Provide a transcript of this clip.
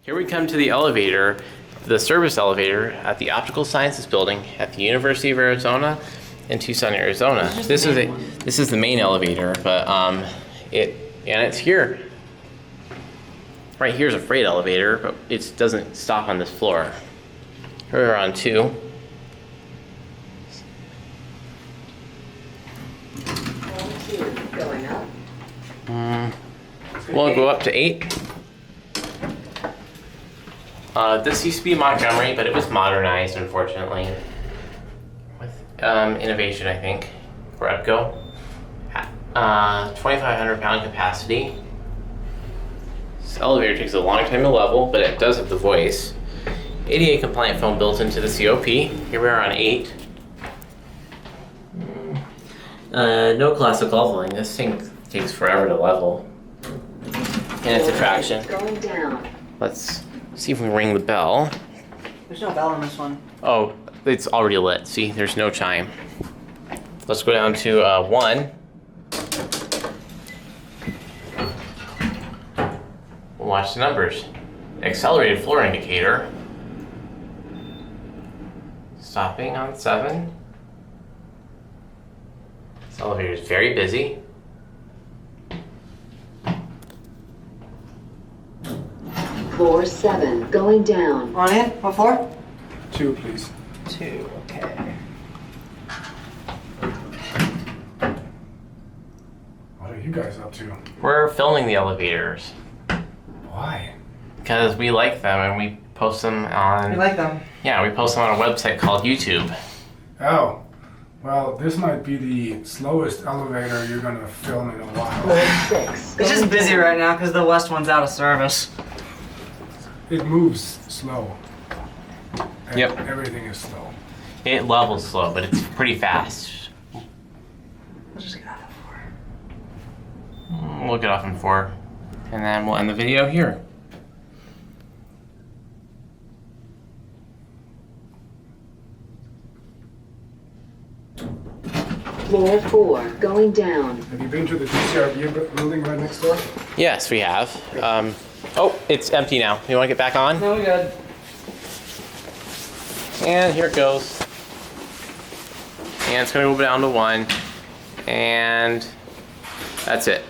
Here we come to the elevator, the service elevator at the Optical Sciences building at the University of Arizona in Tucson, Arizona. This is the main elevator, but it's here. Right here's a freight elevator, but it doesn't stop on this floor. Here we're on 2. Going up. We'll go up to 8. This used to be Montgomery, but it was modernized, unfortunately, with innovation, I think, for EPCO. 2,500 pound capacity. This elevator takes a long time to level, but it does have the voice. ADA compliant foam built into the COP. Here we are on 8. No classic leveling. This thing takes forever to level. And it's a traction. Going down. Let's see if we ring the bell. There's no bell on this one. Oh, it's already lit. See, there's no chime. Let's go down to 1. We'll watch the numbers. Accelerated floor indicator. Stopping on 7. This elevator is very busy. Floor 7. Going down. On in? What floor? 2, please. 2, okay. What are you guys up to? We're filming the elevators Why? because we like them and we post them on. We like them. Yeah, we post them on a website called YouTube. Oh, well, this might be the slowest elevator you're gonna film in a while. Floor 6. It's just busy right now because the west one's out of service. It moves slow. And Yep. everything is slow. It levels slow, but it's pretty fast. We'll just get out of 4. We'll get off in 4, and then we'll end the video here. Floor 4. Going down. Have you been to the DCRB building right next door? Yes, we have. Oh, it's empty now. You want to get back on? No, we good. And here it goes. And it's going to go down to 1. And that's it.